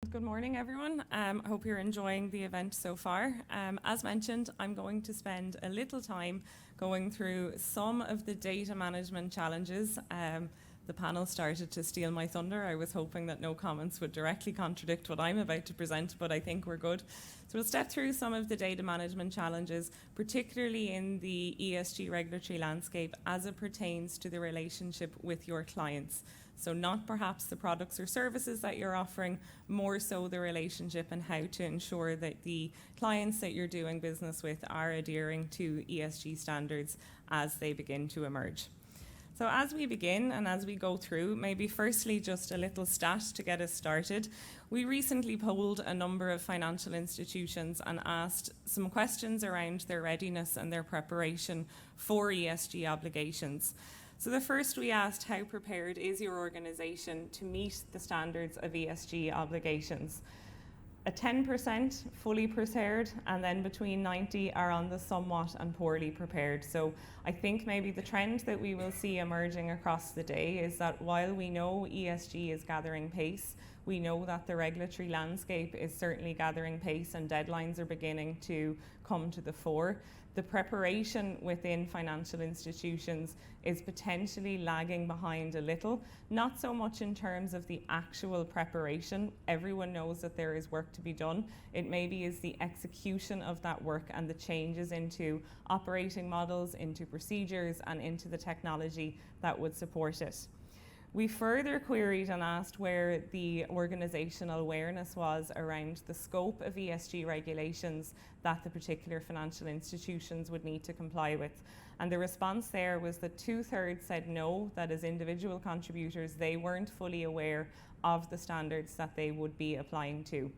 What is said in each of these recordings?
Good morning, everyone. I hope you're enjoying the event so far. As mentioned, I'm going to spend a little time going through some of the data management challenges. The panel started to steal my thunder. I was hoping that no comments would directly contradict what I'm about to present, but I think we're good. So we'll step through some of the data management challenges, particularly in the ESG regulatory landscape as it pertains to the relationship with your clients. So not perhaps the products or services that you're offering, more so the relationship and how to ensure that the clients that you're doing business with are adhering to ESG standards as they begin to emerge. So as we begin and as we go through, maybe firstly just a little stat to get us started. We recently polled a number of financial institutions and asked some questions around their readiness and their preparation for ESG obligations. So the first we asked, how prepared is your organisation to meet the standards of ESG obligations? A 10% fully prepared, and then between 90 are on the somewhat and poorly prepared. So I think maybe the trend that we will see emerging across the day is that while we know ESG is gathering pace, we know that the regulatory landscape is certainly gathering pace and deadlines are beginning to come to the fore. The preparation within financial institutions is potentially lagging behind a little, not so much in terms of the actual preparation. Everyone knows that there is work to be done. It maybe is the execution of that work and the changes into operating models, into procedures, and into the technology that would support it. We further queried and asked where the organisational awareness was around the scope of ESG regulations that the particular financial institutions would need to comply with. And the response there was that 2/3 said no, that as individual contributors, they weren't fully aware of the standards that they would be applying to.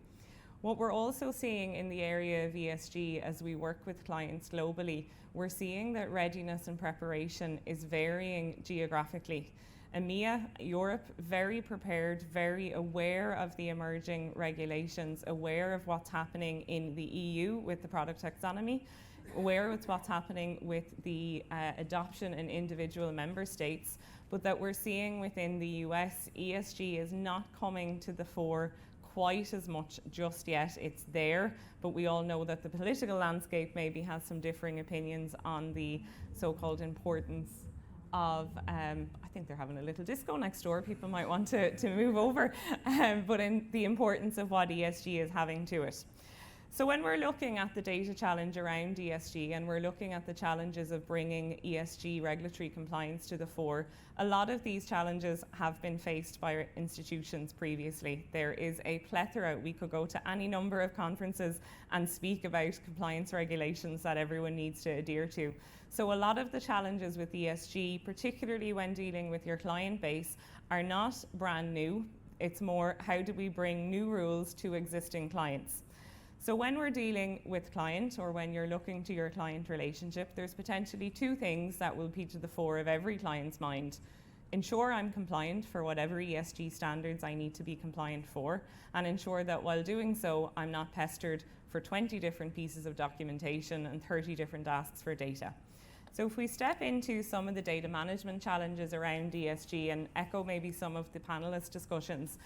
What we're also seeing in the area of ESG as we work with clients globally, we're seeing that readiness and preparation is varying geographically. EMEA, Europe, very prepared, very aware of the emerging regulations, aware of what's happening in the EU with the product taxonomy, aware of what's happening with the adoption in individual member states, but that we're seeing within the US, ESG is not coming to the fore quite as much just yet. It's there, but we all know that the political landscape maybe has some differing opinions on the so-called importance of, I think they're having a little disco next door, people might want to move over, but in the importance of what ESG is having to it. So when we're looking at the data challenge around ESG and we're looking at the challenges of bringing ESG regulatory compliance to the fore, a lot of these challenges have been faced by institutions previously. There is a plethora. We could go to any number of conferences and speak about compliance regulations that everyone needs to adhere to. So a lot of the challenges with ESG, particularly when dealing with your client base, are not brand new. It's more, how do we bring new rules to existing clients? So when we're dealing with client, or when you're looking to your client relationship, there's potentially two things that will be to the fore of every client's mind. Ensure I'm compliant for whatever ESG standards I need to be compliant for, and ensure that while doing so, I'm not pestered for 20 different pieces of documentation and 30 different asks for data. So if we step into some of the data management challenges around ESG and echo maybe some of the panelist discussions,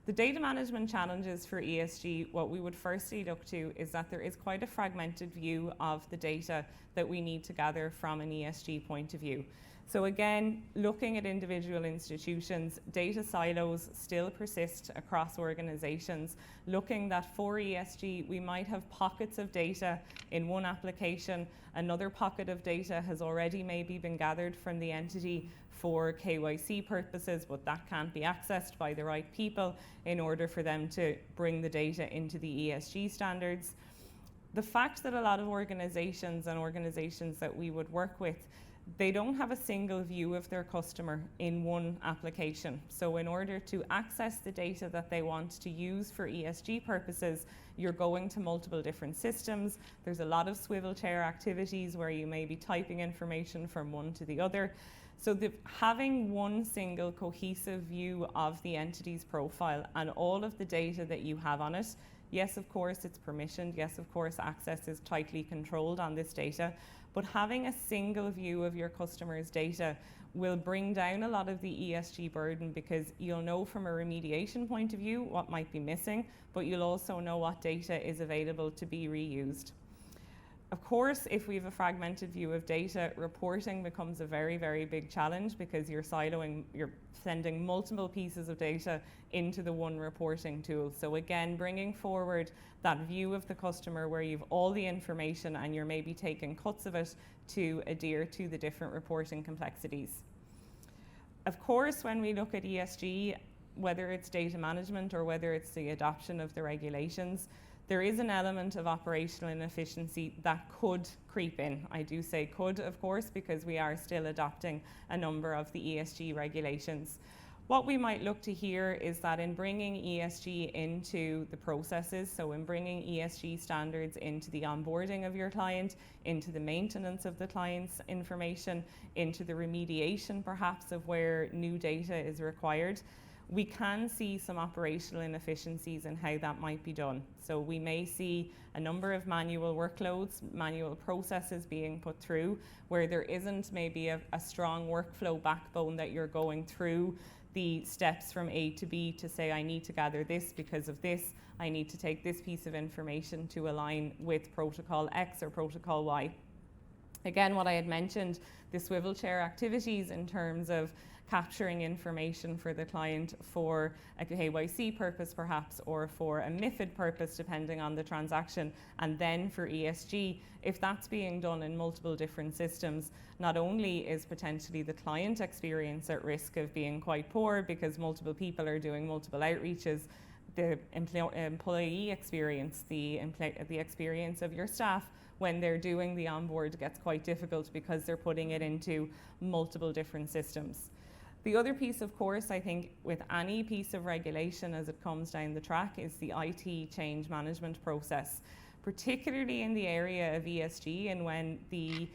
the data management challenges for ESG, what we would firstly look to is that there is quite a fragmented view of the data that we need to gather from an ESG point of view. So again, looking at individual institutions, data silos still persist across organizations, looking that for ESG, we might have pockets of data in one application, another pocket of data has already maybe been gathered from the entity for KYC purposes, but that can't be accessed by the right people in order for them to bring the data into the ESG standards. The fact that a lot of organizations and organizations that we would work with, they don't have a single view of their customer in one application. So in order to access the data that they want to use for ESG purposes, you're going to multiple different systems. There's a lot of swivel chair activities where you may be typing information from one to the other. So having one single cohesive view of the entity's profile and all of the data that you have on it Yes, of course, it's permissioned. Yes, of course, access is tightly controlled on this data. But having a single view of your customers' data will bring down a lot of the ESG burden, because you'll know from a remediation point of view what might be missing, but you'll also know what data is available to be reused. Of course, if we have a fragmented view of data, reporting becomes a very, very big challenge, because you're sending multiple pieces of data into the one reporting tool. So again, bringing forward that view of the customer where you've all the information and you're maybe taking cuts of it to adhere to the different reporting complexities. Of course, when we look at ESG, whether it's data management or whether it's the adoption of the regulations, there is an element of operational inefficiency that could creep in. I do say could, of course, because we are still adopting a number of the ESG regulations. What we might look to here is that in bringing ESG into the processes, so in bringing ESG standards into the onboarding of your client, into the maintenance of the client's information, into the remediation perhaps of where new data is required, we can see some operational inefficiencies in how that might be done. So we may see a number of manual workloads, manual processes being put through, where there isn't maybe a strong workflow backbone that you're going through the steps from A to B to say, I need to gather this because of this, I need to take this piece of information to align with protocol X or protocol Y. Again, what I had mentioned, the swivel chair activities in terms of capturing information for the client for a KYC purpose perhaps, or for a MiFID purpose depending on the transaction, and then for ESG, if that's being done in multiple different systems, not only is potentially the client experience at risk of being quite poor because multiple people are doing multiple outreaches, the employee experience, the experience of your staff when they're doing the onboard gets quite difficult because they're putting it into multiple different systems. The other piece, of course, I think with any piece of regulation as it comes down the track is the IT change management process, particularly in the area of ESG, and when the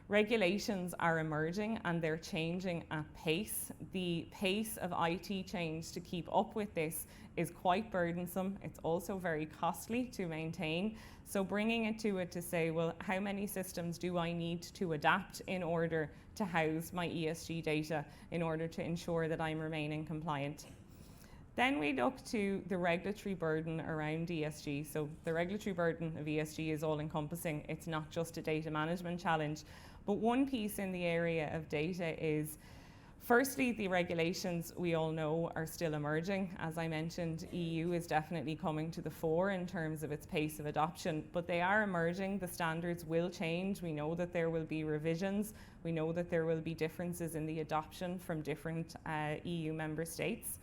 regulations are emerging and they're changing at pace. The pace of IT change to keep up with this is quite burdensome. It's also very costly to maintain. So bringing it to say, well, how many systems do I need to adapt in order to house my ESG data in order to ensure that I'm remaining compliant? Then we look to the regulatory burden around ESG. So the regulatory burden of ESG is all encompassing. It's not just a data management challenge. But one piece in the area of data is, firstly, the regulations we all know are still emerging. As I mentioned, EU is definitely coming to the fore in terms of its pace of adoption, but they are emerging. The standards will change. We know that there will be revisions. We know that there will be differences in the adoption from different EU member states.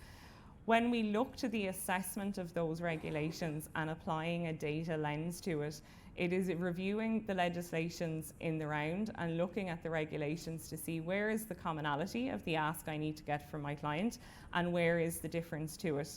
When we look to the assessment of those regulations and applying a data lens to it, it is reviewing the legislations in the round and looking at the regulations to see where is the commonality of the ask I need to get from my client and where is the difference to it.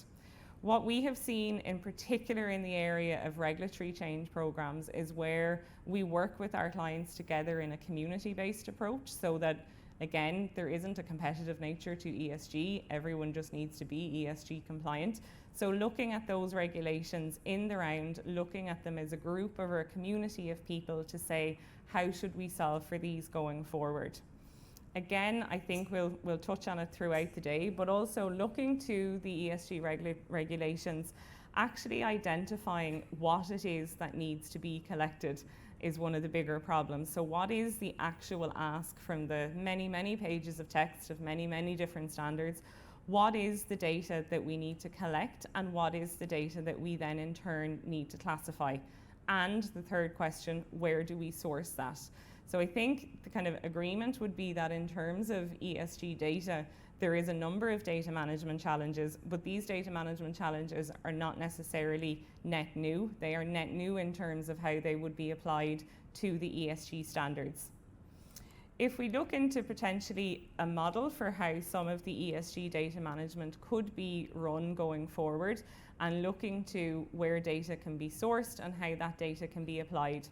What we have seen in particular in the area of regulatory change programs is where we work with our clients together in a community-based approach, so that again, there isn't a competitive nature to ESG. Everyone just needs to be ESG compliant. So looking at those regulations in the round, looking at them as a group or a community of people to say, how should we solve for these going forward? Again, I think we'll touch on it throughout the day, but also looking to the ESG regulations, actually identifying what it is that needs to be collected is one of the bigger problems. So what is the actual ask from the many, many pages of text of many, many different standards? What is the data that we need to collect, and what is the data that we then in turn need to classify? And the third question, where do we source that? So I think the kind of agreement would be that in terms of ESG data, there is a number of data management challenges, but these data management challenges are not necessarily net new. They are net new in terms of how they would be applied to the ESG standards. If we look into potentially a model for how some of the ESG data management could be run going forward, and looking to where data can be sourced and how that data can be applied.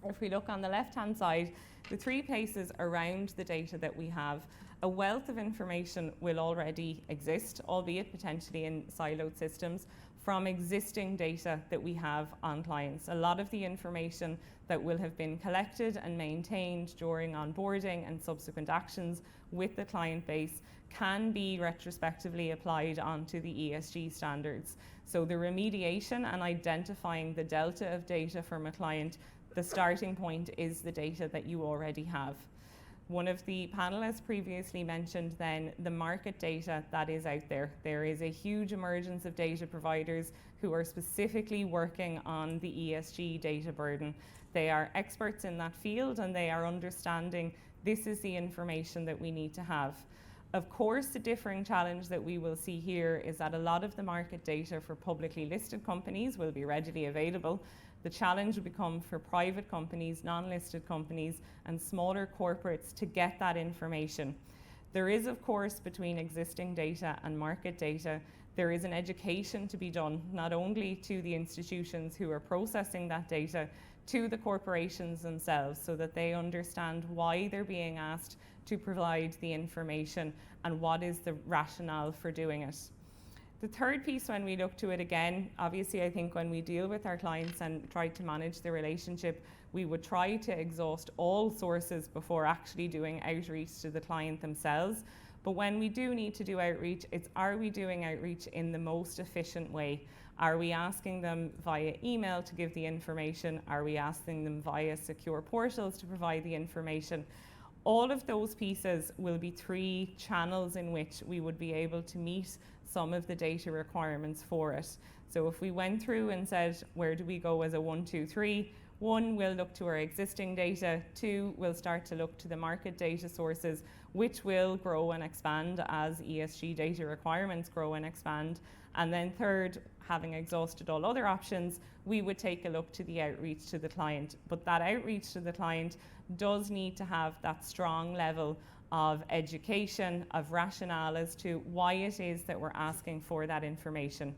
If we look on the left-hand side, the three places around the data that we have, a wealth of information will already exist, albeit potentially in siloed systems, from existing data that we have on clients. A lot of the information that will have been collected and maintained during onboarding and subsequent actions with the client base can be retrospectively applied onto the ESG standards. So the remediation and identifying the delta of data from a client, the starting point is the data that you already have. One of the panelists previously mentioned then the market data that is out there. There is a huge emergence of data providers who are specifically working on the ESG data burden. They are experts in that field and they are understanding this is the information that we need to have. Of course, the differing challenge that we will see here is that a lot of the market data for publicly listed companies will be readily available. The challenge will become for private companies, non-listed companies, and smaller corporates to get that information. There is, of course, between existing data and market data, there is an education to be done, not only to the institutions who are processing that data, to the corporations themselves, so that they understand why they're being asked to provide the information and what is the rationale for doing it. The third piece, when we look to it again, obviously I think when we deal with our clients and try to manage the relationship, we would try to exhaust all sources before actually doing outreach to the client themselves. But when we do need to do outreach, it's are we doing outreach in the most efficient way? Are we asking them via email to give the information? Are we asking them via secure portals to provide the information? All of those pieces will be three channels in which we would be able to meet some of the data requirements for it. So if we went through and said, where do we go as a 1, 2, 3? 1, we'll look to our existing data. 2, we'll start to look to the market data sources, which will grow and expand as ESG data requirements grow and expand. And then third, having exhausted all other options, we would take a look to the outreach to the client. But that outreach to the client does need to have that strong level of education, of rationale as to why it is that we're asking for that information.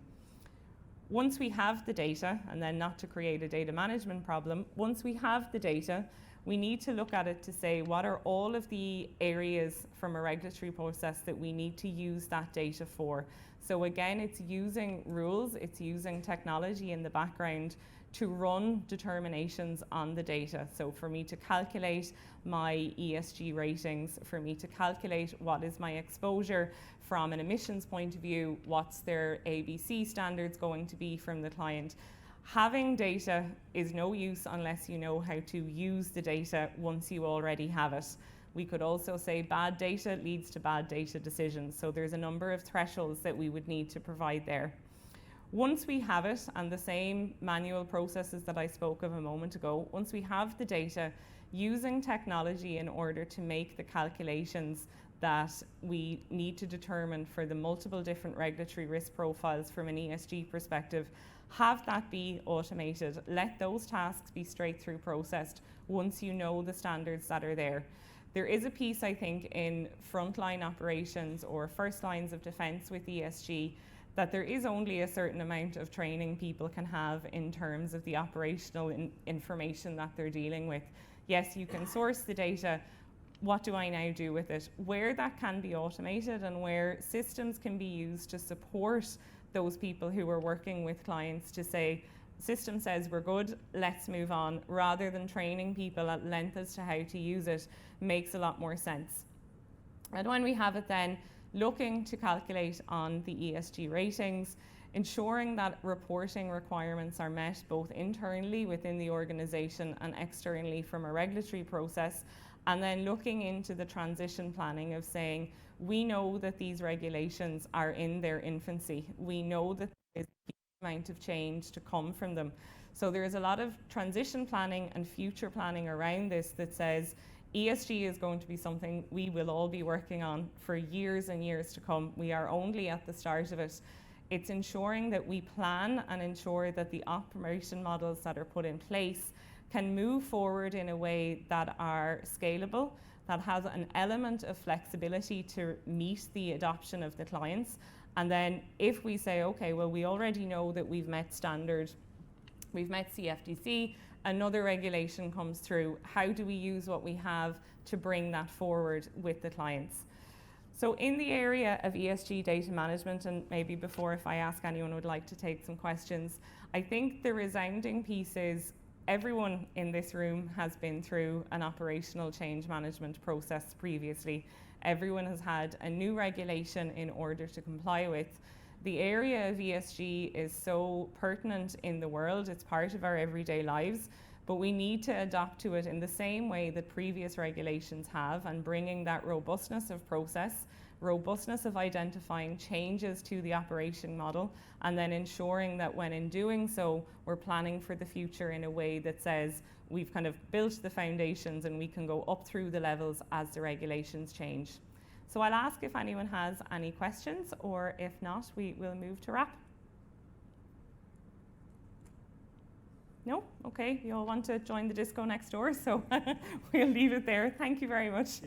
Once we have the data, and then not to create a data management problem, once we have the data, we need to look at it to say what are all of the areas from a regulatory process that we need to use that data for. So again, it's using rules, it's using technology in the background to run determinations on the data. So for me to calculate my ESG ratings, for me to calculate what is my exposure from an emissions point of view, what's their ABC standards going to be from the client. Having data is no use unless you know how to use the data once you already have it. We could also say bad data leads to bad data decisions. So there's a number of thresholds that we would need to provide there. Once we have it, and the same manual processes that I spoke of a moment ago, once we have the data, using technology in order to make the calculations that we need to determine for the multiple different regulatory risk profiles from an ESG perspective, have that be automated. Let those tasks be straight through processed once you know the standards that are there. There is a piece, I think, in frontline operations or first lines of defence with ESG that there is only a certain amount of training people can have in terms of the operational information that they're dealing with. Yes, you can source the data. What do I now do with it? Where that can be automated and where systems can be used to support those people who are working with clients to say, system says we're good, let's move on, rather than training people at length as to how to use it, makes a lot more sense. And when we have it then, looking to calculate on the ESG ratings, ensuring that reporting requirements are met both internally within the organisation and externally from a regulatory process, and then looking into the transition planning of saying, we know that these regulations are in their infancy. We know that there is a huge amount of change to come from them. So there is a lot of transition planning and future planning around this that says ESG is going to be something we will all be working on for years and years to come. We are only at the start of it. It's ensuring that we plan and ensure that the operation models that are put in place can move forward in a way that are scalable, that has an element of flexibility to meet the adoption of the clients. And then if we say, okay, well, we already know that we've met standard, we've met CFTC, another regulation comes through, how do we use what we have to bring that forward with the clients? So in the area of ESG data management, and maybe before if I ask anyone would like to take some questions, I think the resounding piece is everyone in this room has been through an operational change management process previously. Everyone has had a new regulation in order to comply with. The area of ESG is so pertinent in the world, it's part of our everyday lives, but we need to adapt to it in the same way that previous regulations have, and bringing that robustness of process, robustness of identifying changes to the operation model, and then ensuring that when in doing so, we're planning for the future in a way that says we've kind of built the foundations and we can go up through the levels as the regulations change. So I'll ask if anyone has any questions, or if not, we will move to wrap. No? Okay, you all want to join the disco next door, so we'll leave it there. Thank you very much.